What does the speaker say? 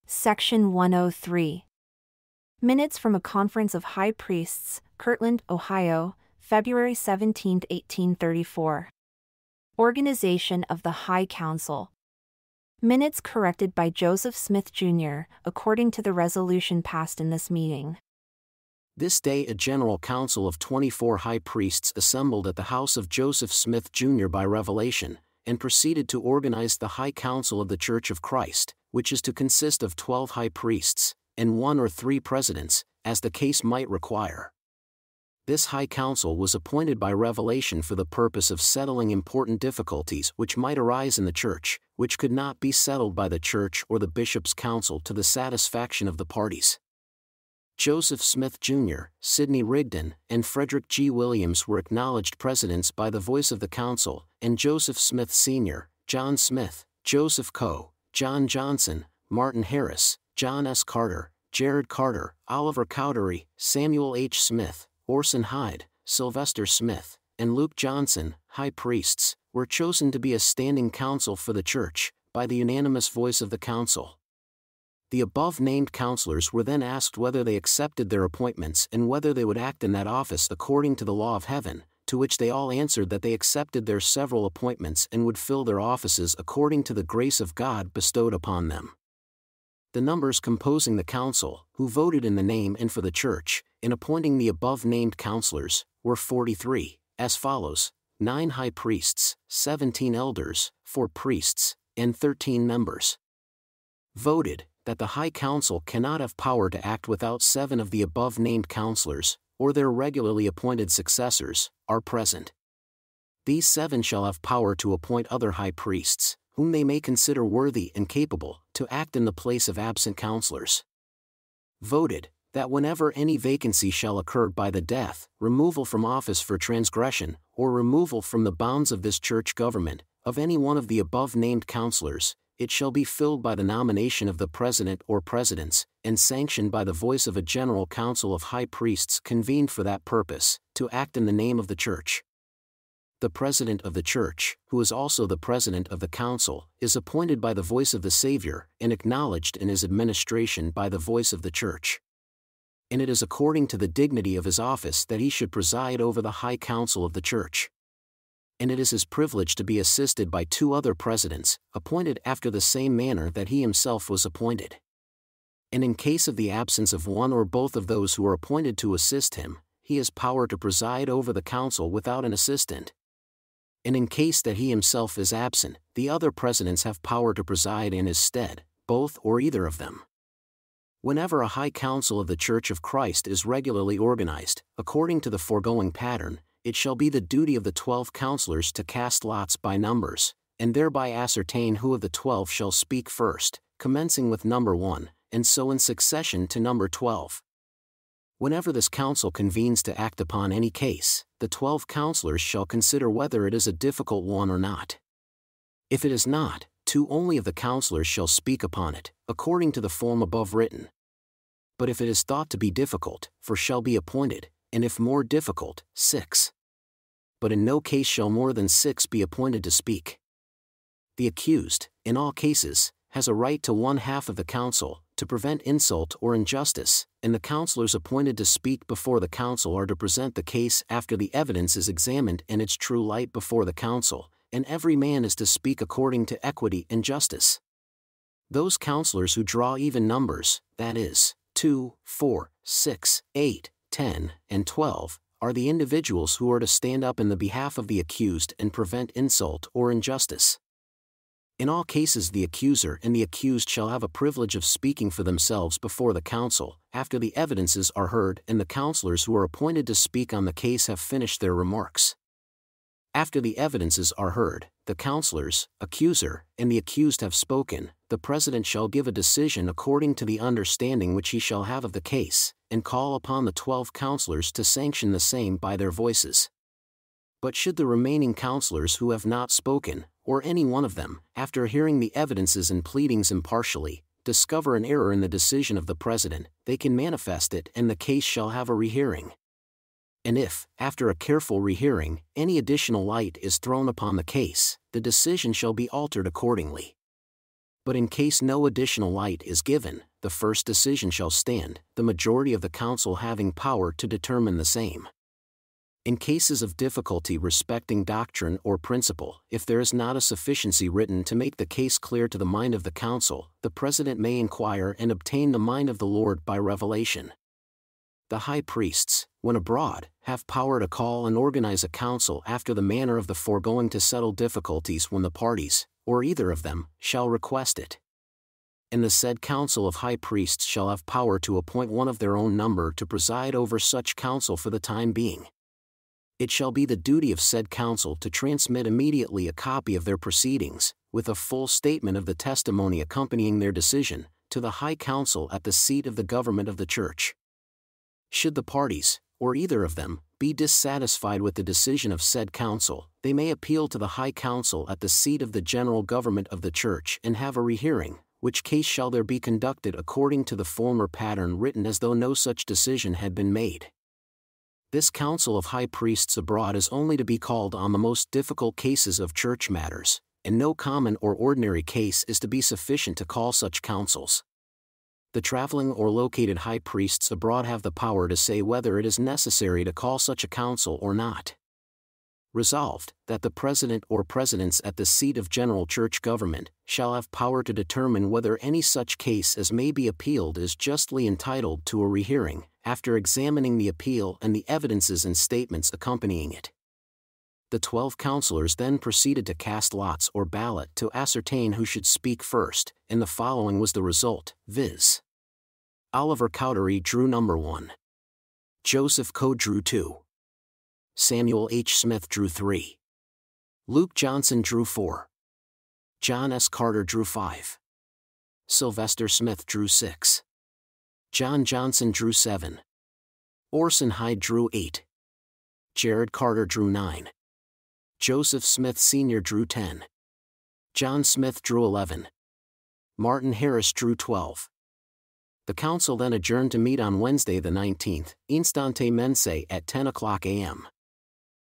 Section 103. Minutes from a Conference of High Priests, Kirtland, Ohio, February 17, 1834. Organization of the High Council. Minutes corrected by Joseph Smith, Jr., according to the resolution passed in this meeting. This day a general council of 24 high priests assembled at the house of Joseph Smith, Jr. by revelation, and proceeded to organize the High Council of the Church of Christ, which is to consist of 12 high priests, and 1 or 3 presidents, as the case might require. This High Council was appointed by revelation for the purpose of settling important difficulties which might arise in the Church, which could not be settled by the Church or the Bishop's Council to the satisfaction of the parties. Joseph Smith, Jr., Sidney Rigdon, and Frederick G. Williams were acknowledged presidents by the voice of the Council, and Joseph Smith, Sr., John Smith, Joseph Coe, John Johnson, Martin Harris, John S. Carter, Jared Carter, Oliver Cowdery, Samuel H. Smith, Orson Hyde, Sylvester Smith, and Luke Johnson, high priests, were chosen to be a standing council for the Church, by the unanimous voice of the Council. The above-named councilors were then asked whether they accepted their appointments and whether they would act in that office according to the law of heaven, to which they all answered that they accepted their several appointments and would fill their offices according to the grace of God bestowed upon them. The numbers composing the council, who voted in the name and for the Church, in appointing the above-named councilors, were 43, as follows: 9 high priests, 17 elders, 4 priests, and 13 members. Voted, that the High Council cannot have power to act without 7 of the above-named councilors, or their regularly appointed successors, are present. These 7 shall have power to appoint other high priests, whom they may consider worthy and capable, to act in the place of absent councilors. Voted, that whenever any vacancy shall occur by the death, removal from office for transgression, or removal from the bounds of this Church government, of any one of the above-named councilors, it shall be filled by the nomination of the President or Presidents, and sanctioned by the voice of a General Council of High Priests convened for that purpose, to act in the name of the Church. The President of the Church, who is also the President of the Council, is appointed by the voice of the Savior, and acknowledged in his administration by the voice of the Church. And it is according to the dignity of his office that he should preside over the High Council of the Church. And it is his privilege to be assisted by 2 other presidents, appointed after the same manner that he himself was appointed. And in case of the absence of one or both of those who are appointed to assist him, he has power to preside over the council without an assistant. And in case that he himself is absent, the other presidents have power to preside in his stead, both or either of them. Whenever a High Council of the Church of Christ is regularly organized, according to the foregoing pattern, it shall be the duty of the 12 councilors to cast lots by numbers, and thereby ascertain who of the 12 shall speak first, commencing with number 1, and so in succession to number 12. Whenever this council convenes to act upon any case, the 12 councilors shall consider whether it is a difficult one or not. If it is not, 2 only of the councilors shall speak upon it, according to the form above written. But if it is thought to be difficult, 4 shall be appointed, and if more difficult, 6. But in no case shall more than 6 be appointed to speak. The accused, in all cases, has a right to 1/2 of the council, to prevent insult or injustice, and the councilors appointed to speak before the council are to present the case after the evidence is examined in its true light before the council, and every man is to speak according to equity and justice. Those councilors who draw even numbers, that is, 2, 4, 6, 8, 10, and 12, are the individuals who are to stand up in the behalf of the accused and prevent insult or injustice. In all cases the accuser and the accused shall have a privilege of speaking for themselves before the council, after the evidences are heard and the councilors who are appointed to speak on the case have finished their remarks. After the evidences are heard, the councilors, accuser, and the accused have spoken, the President shall give a decision according to the understanding which he shall have of the case, and call upon the 12 councilors to sanction the same by their voices. But should the remaining councilors who have not spoken, or any one of them, after hearing the evidences and pleadings impartially, discover an error in the decision of the President, they can manifest it and the case shall have a rehearing. And if, after a careful rehearing, any additional light is thrown upon the case, the decision shall be altered accordingly. But in case no additional light is given, the first decision shall stand, the majority of the council having power to determine the same. In cases of difficulty respecting doctrine or principle, if there is not a sufficiency written to make the case clear to the mind of the council, the president may inquire and obtain the mind of the Lord by revelation. The high priests, when abroad, have power to call and organize a council after the manner of the foregoing to settle difficulties when the parties, or either of them, shall request it. And the said council of high priests shall have power to appoint one of their own number to preside over such council for the time being. It shall be the duty of said council to transmit immediately a copy of their proceedings, with a full statement of the testimony accompanying their decision, to the high council at the seat of the government of the church. Should the parties, or either of them, be dissatisfied with the decision of said council, they may appeal to the high council at the seat of the general government of the church and have a rehearing, which case shall there be conducted according to the former pattern written as though no such decision had been made. This council of high priests abroad is only to be called on the most difficult cases of church matters, and no common or ordinary case is to be sufficient to call such councils. The traveling or located high priests abroad have the power to say whether it is necessary to call such a council or not. Resolved, that the president or presidents at the seat of general church government shall have power to determine whether any such case as may be appealed is justly entitled to a rehearing, after examining the appeal and the evidences and statements accompanying it. The 12 councillors then proceeded to cast lots or ballot to ascertain who should speak first, and the following was the result, viz. Oliver Cowdery drew number 1. Joseph Coe drew 2. Samuel H. Smith drew 3. Luke Johnson drew 4. John S. Carter drew 5. Sylvester Smith drew 6. John Johnson drew 7. Orson Hyde drew 8. Jared Carter drew 9. Joseph Smith Sr. drew 10. John Smith drew 11. Martin Harris drew 12. The council then adjourned to meet on Wednesday the 19th, instante mensae at 10 o'clock a.m.